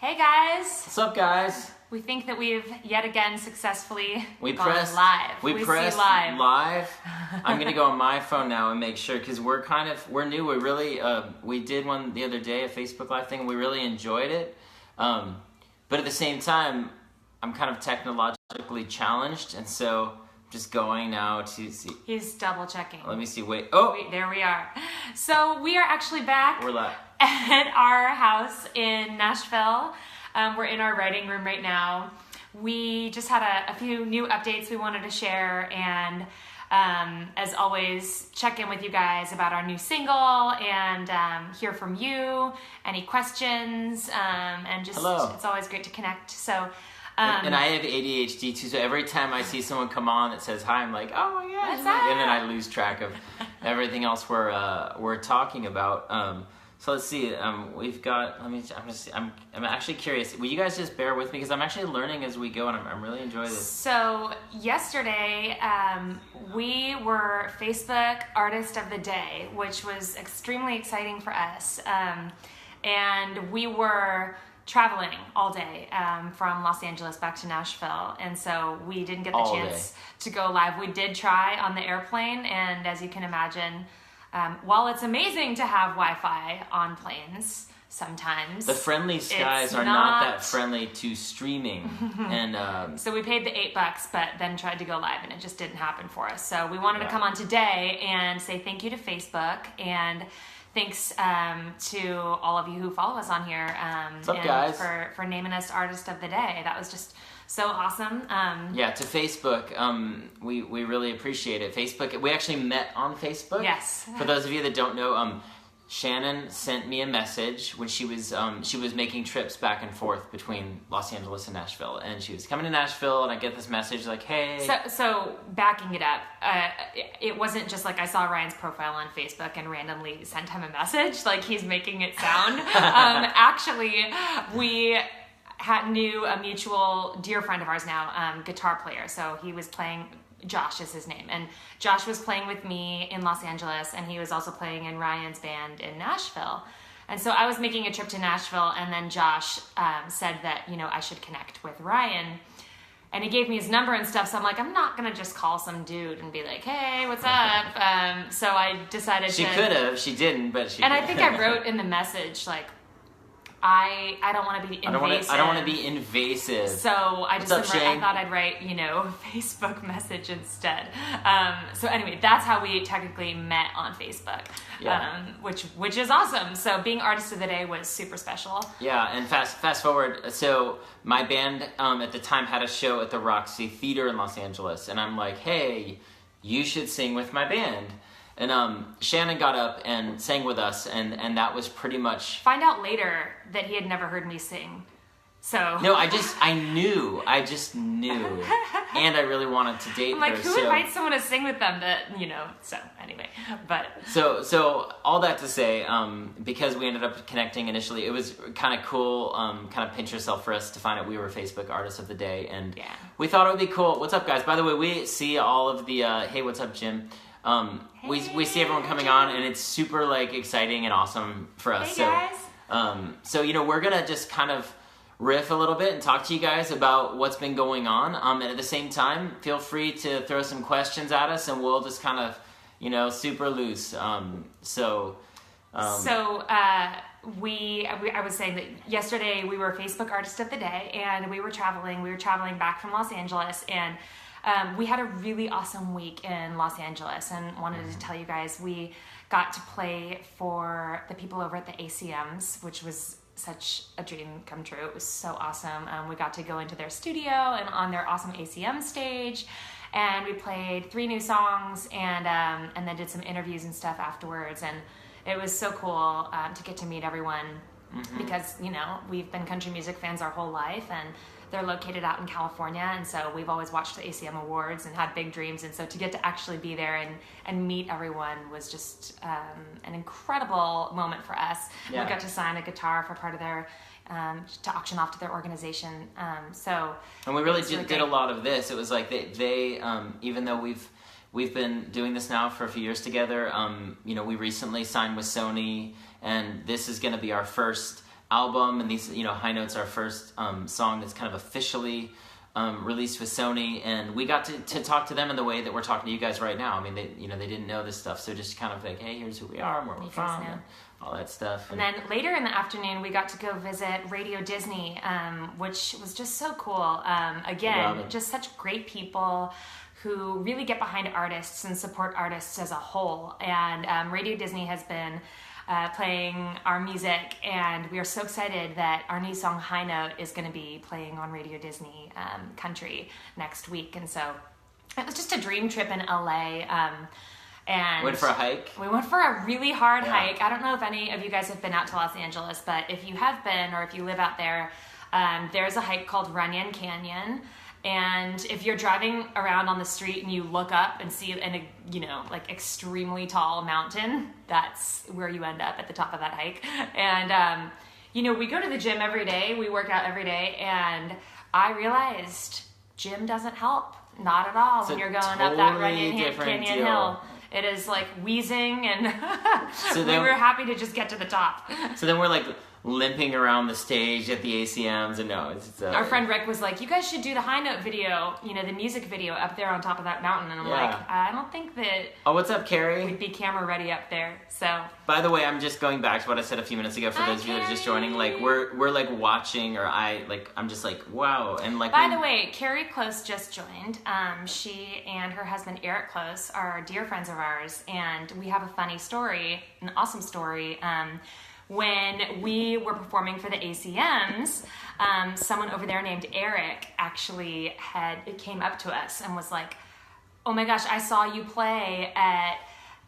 Hey guys! What's up, guys? We think that we've yet again successfully gone pressed live. We pressed see live. I'm gonna go on my phone now and make sure, because we're new. We really we did one the other day, a Facebook Live thing, and we really enjoyed it. But at the same time, I'm kind of technologically challenged, and so I'm just going now to see. He's double checking. Let me see. Wait. Oh, there we are. So we are actually back. We're live at our house in Nashville. We're in our writing room right now. We just had a few new updates we wanted to share, and as always, check in with you guys about our new single and hear from you, any questions, and just Hello. It's always great to connect. So. And I have ADHD too, so every time I see someone come on that says hi, I'm like, oh my gosh, and then I lose track of everything else we're talking about. So let's see. We've got. I'm actually curious. Will you guys just bear with me, because I'm actually learning as we go, and I'm really enjoying this. So yesterday, we were Facebook Artist of the Day, which was extremely exciting for us, and we were traveling all day from Los Angeles back to Nashville, and so we didn't get the chance to go live. We did try on the airplane, and as you can imagine, while it's amazing to have Wi-Fi on planes, sometimes the friendly skies are not that friendly to streaming. And so we paid the $8, but then tried to go live, and it just didn't happen for us. So we wanted to come on today and say thank you to Facebook, and thanks to all of you who follow us on here. What's up, guys? For naming us Artist of the Day. That was just so awesome. To Facebook, we really appreciate it. Facebook, we actually met on Facebook. Yes. For those of you that don't know, Shannon sent me a message when she was making trips back and forth between Los Angeles and Nashville, and she was coming to Nashville, and I get this message like, hey. So backing it up, it wasn't just like I saw Ryan's profile on Facebook and randomly sent him a message like he's making it sound. Actually, we knew a mutual dear friend of ours now, guitar player. So he was playing. Josh is his name, and Josh was playing with me in Los Angeles, and he was also playing in Ryan's band in Nashville. And so I was making a trip to Nashville, and then Josh said that, I should connect with Ryan, and he gave me his number and stuff. So I'm like, I'm not gonna just call some dude and be like, hey, what's up? So I decided she could have, she didn't, but she. And I think I wrote in the message like, I don't want to be invasive. I don't want to be invasive. So I What's up, Shane? I thought I'd write, Facebook message instead. So anyway, that's how we technically met on Facebook. Yeah. Which is awesome. So being Artist of the Day was super special. Yeah, and fast forward. So my band at the time had a show at the Roxy Theater in Los Angeles, and I'm like, hey, you should sing with my band. And Shannon got up and sang with us, and that was pretty much. Find out later that he had never heard me sing. So no, I just knew, and I really wanted to date her. I'm like, who invites someone to sing with them? So anyway, but so all that to say, because we ended up connecting initially, it was kind of cool, kind of pinch yourself for us to find out we were Facebook Artists of the Day, and we thought it would be cool. What's up, guys? By the way, we see all of the hey, what's up, Jim? We see everyone coming on, and it's super exciting and awesome for us. Hey, guys. So we're gonna just kind of riff a little bit and talk to you guys about what's been going on. And at the same time, feel free to throw some questions at us, and we'll just kind of super loose. I was saying that yesterday we were Facebook Artist of the Day, and we were traveling. We were traveling back from Los Angeles, and we had a really awesome week in Los Angeles, and wanted to tell you guys we got to play for the people over at the ACMs, which was such a dream come true. It was so awesome. We got to go into their studio and on their awesome ACM stage, and we played 3 new songs, and then did some interviews and stuff afterwards, and it was so cool to get to meet everyone, because we've been country music fans our whole life, and they're located out in California, and so we've always watched the ACM Awards and had big dreams, and so to get to actually be there and meet everyone was just an incredible moment for us. Yeah. We got to sign a guitar for part of their to auction off to their organization. And we really did a lot of this. It was like they even though we've been doing this now for a few years together, we recently signed with Sony, and this is going to be our first album, and these, High Notes, our first song that's kind of officially released with Sony, and we got to talk to them in the way that we're talking to you guys right now. I mean, they didn't know this stuff, so just kind of like, hey, here's who we are and where we're from, and all that stuff. And then later in the afternoon, we got to go visit Radio Disney, which was just so cool. Again, just such great people who really get behind artists and support artists as a whole. And Radio Disney has been playing our music, and we are so excited that our new song High Note is going to be playing on Radio Disney Country next week. And so it was just a dream trip in LA. And went for a hike. We went for a really hard hike. I don't know if any of you guys have been out to Los Angeles, but if you have been, or if you live out there, there's a hike called Runyon Canyon. And if you're driving around on the street and you look up and see like extremely tall mountain, that's where you end up, at the top of that hike. And, we go to the gym every day. We work out every day. And I realized gym doesn't help. Not at all when you're going up that Runyon Canyon hill. It is like wheezing, and we were happy to just get to the top. So then we're like limping around the stage at the ACMs, and our friend Rick was like, you guys should do the High Note video, the music video up there on top of that mountain. And I'm like, I don't think that... Oh, what's up, Carrie? We'd be camera ready up there, so... By the way, I'm just going back to what I said a few minutes ago for those of you that are just joining. Like, we're like watching, or I'm just like, wow. And like... By the way, Carrie Close just joined. She and her husband Eric Close are dear friends of ours, and we have a funny story, an awesome story. When we were performing for the ACMs, someone over there named Eric actually came up to us and was like, oh my gosh, I saw you play at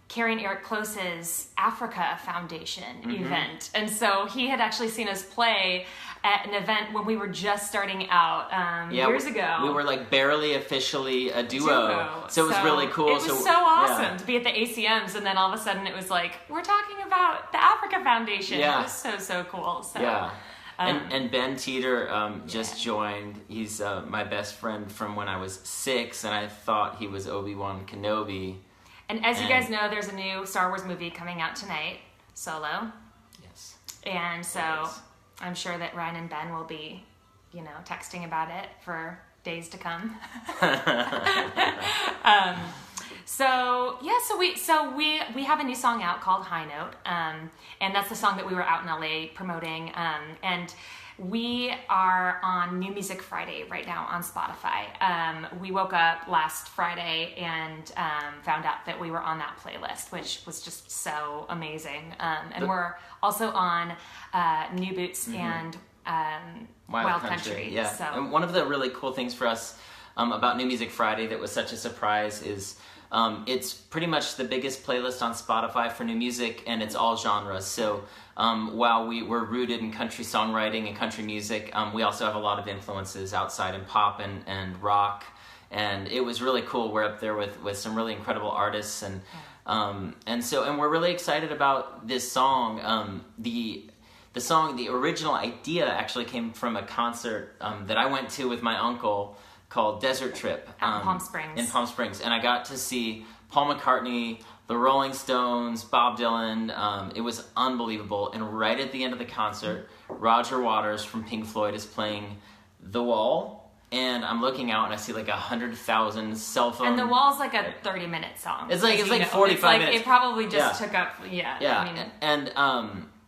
Carrie and Eric Close's Africa Foundation event. And so he had actually seen us play at an event when we were just starting out years ago. We were like barely officially a duo. So it was really cool. It was so awesome to be at the ACMs, and then all of a sudden it was like, we're talking about the Africa Foundation. Yeah. It was so cool. So, yeah. And Ben Teeter just joined. He's my best friend from when I was 6, and I thought he was Obi-Wan Kenobi. And as you guys know, there's a new Star Wars movie coming out tonight, Solo. Yes. And so I'm sure that Ryan and Ben will be, texting about it for days to come. So we have a new song out called High Note, and that's the song that we were out in LA promoting, and we are on New Music Friday right now on Spotify. We woke up last Friday and found out that we were on that playlist, which was just so amazing. And we're also on New Boots and Wild Country. Yeah. So. And one of the really cool things for us about New Music Friday that was such a surprise is it's pretty much the biggest playlist on Spotify for new music, and it's all genres. So while we were rooted in country songwriting and country music, we also have a lot of influences outside in pop and rock. And it was really cool. We're up there with some really incredible artists, and we're really excited about this song. The original idea actually came from a concert that I went to with my uncle called Desert Trip in Palm Springs, and I got to see Paul McCartney, the Rolling Stones, Bob Dylan. It was unbelievable. And right at the end of the concert, Roger Waters from Pink Floyd is playing The Wall, and I'm looking out and I see like 100,000 cell phones. And The Wall's like a 30-minute song. It's like 45 minutes. It probably just took up.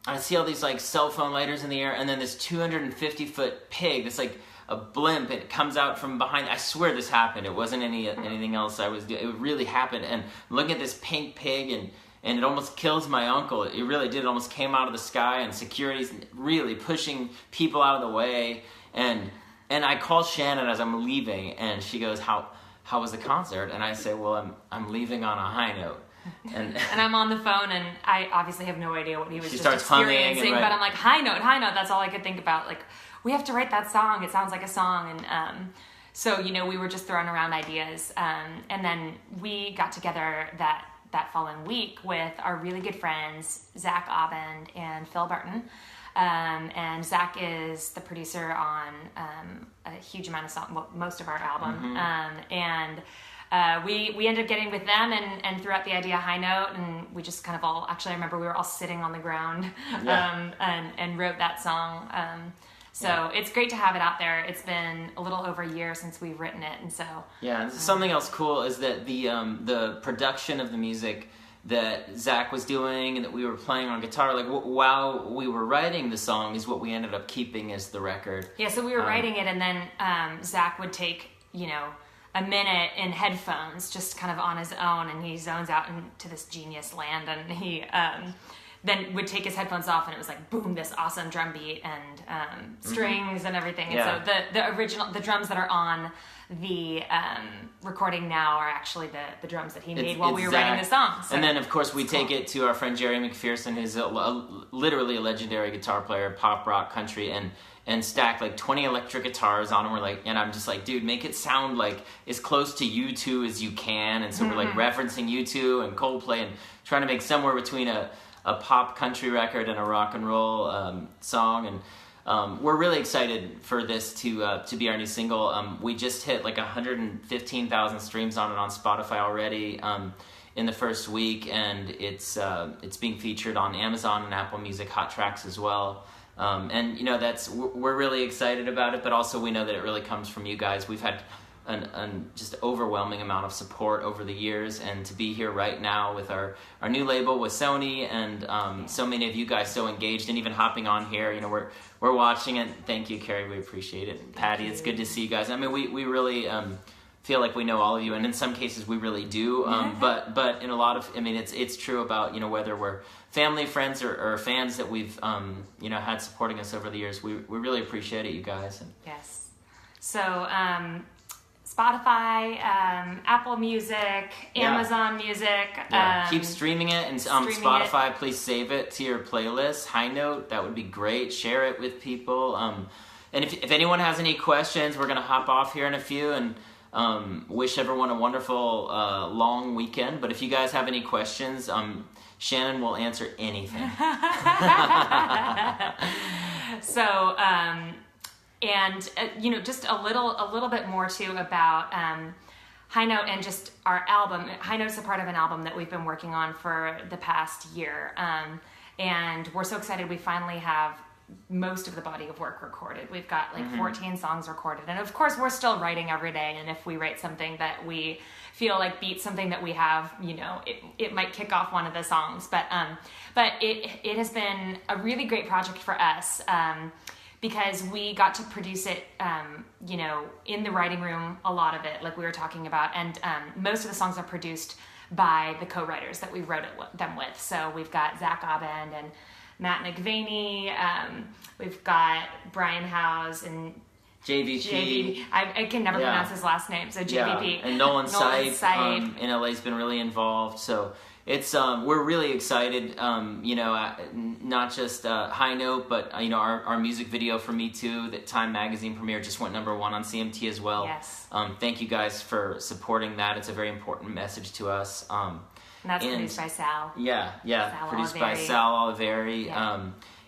I see all these like cell phone lighters in the air, and then this 250-foot pig. It's like a blimp. It comes out from behind. I swear this happened. It wasn't anything else I was doing. It really happened. And looking at this pink pig, and it almost kills my uncle. It really did. It almost came out of the sky, and security's really pushing people out of the way. And I call Shannon as I'm leaving, and she goes, "How was the concert?" And I say, "Well, I'm leaving on a high note." And I'm on the phone, and I obviously have no idea what he was just experiencing, but I'm like, high note, that's all I could think about. Like, we have to write that song. It sounds like a song. And so, we were just throwing around ideas. And then we got together that following week with our really good friends, Zach Abend and Phil Barton. And Zach is the producer on a huge amount of songs, most of our album. And we ended up getting with them and threw out the idea High Note, and we just kind of all, actually I remember we were all sitting on the ground and wrote that song. So it's great to have it out there. It's been a little over a year since we've written it, and so and something else cool is that the production of the music that Zach was doing and that we were playing on guitar, like while we were writing the song, is what we ended up keeping as the record. Yeah, so we were writing it, and then Zach would take a minute in headphones, just kind of on his own, and he zones out into this genius land, and he then would take his headphones off, and it was like boom, this awesome drum beat and strings and everything. And so the original, the drums that are on the recording now are actually the drums that he made while we were writing the song. So, and then of course we take it to our friend Jerry McPherson, who's literally a legendary guitar player, pop, rock, country, and stack like 20 electric guitars on them. And I'm just like, dude, make it sound like as close to U2 as you can. And so we're like referencing U2 and Coldplay and trying to make somewhere between a pop country record and a rock and roll song. And we're really excited for this to be our new single. We just hit like 115,000 streams on it on Spotify already in the first week, and it's being featured on Amazon and Apple Music Hot Tracks as well. And we're really excited about it, but also we know that it really comes from you guys. We've had an just overwhelming amount of support over the years, and to be here right now with our new label with Sony and so many of you guys so engaged and even hopping on here, we're watching it. Thank you, Carrie, we appreciate it. And Patty, it's good to see you guys. I mean, we really feel like we know all of you, and in some cases we really do, but in a lot of, I mean, it's true about whether we're family, friends, or fans that we've had supporting us over the years. We really appreciate it, you guys. Yes. So Spotify, Apple Music, Amazon Music. Keep streaming it, and Spotify, please save it to your playlist. High Note, that would be great. Share it with people. And if anyone has any questions, we're going to hop off here in a few and wish everyone a wonderful long weekend. But if you guys have any questions, Shannon will answer anything. So, just a little bit more too about High Note and just our album. High Note's a part of an album that we've been working on for the past year, and we're so excited we finally have most of the body of work recorded. We've got like 14 songs recorded, and of course we're still writing every day, and if we write something that we feel like beats something that we have, it might kick off one of the songs, but it has been a really great project for us, because we got to produce it, in the writing room, a lot of it, like we were talking about, and most of the songs are produced by the co-writers that we wrote them with. So we've got Zach Abend and Matt McVaney, we've got Brian Howes and JVP. I can never pronounce his last name, so JVP. And Nolan Sipe in LA has been really involved, so it's we're really excited, not just High Note, but our music video for Me Too, that Time Magazine premiere, just went #1 on CMT as well. Yes. Thank you guys for supporting that. It's a very important message to us. And that's produced by Sal. Sal produced Oliveri. by Sal Oliveri, Yeah.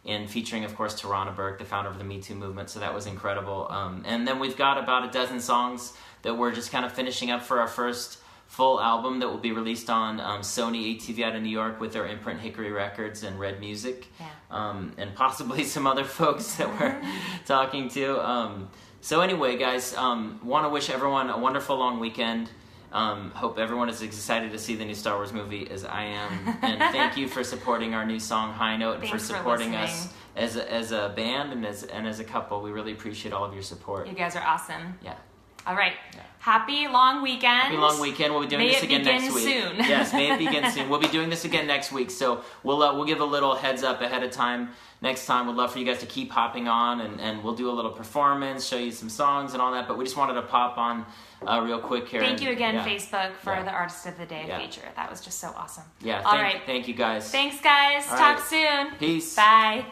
And featuring, of course, Tarana Burke, the founder of the Me Too movement, so that was incredible. And then we've got about a dozen songs that we're just kind of finishing up for our first full album that will be released on Sony ATV out of New York with their imprint Hickory Records and Red Music, and possibly some other folks that we're talking to. So anyway, guys, want to wish everyone a wonderful long weekend. Hope everyone is excited to see the new Star Wars movie as I am. And thank you for supporting our new song High Note, and for supporting us as a band and as a couple. We really appreciate all of your support. You guys are awesome. Yeah. All right. Yeah. Happy long weekend. Happy long weekend. We'll be doing this again next week. Soon. Yes, may it begin soon. We'll be doing this again next week, so we'll give a little heads up ahead of time. Next time, we'd love for you guys to keep hopping on, and we'll do a little performance, show you some songs and all that, but we just wanted to pop on real quick here. Thank you again, Facebook, for the Artist of the Day feature. That was just so awesome. Yeah, all right. Thank you, guys. Thanks, guys. Talk soon. Peace. Bye.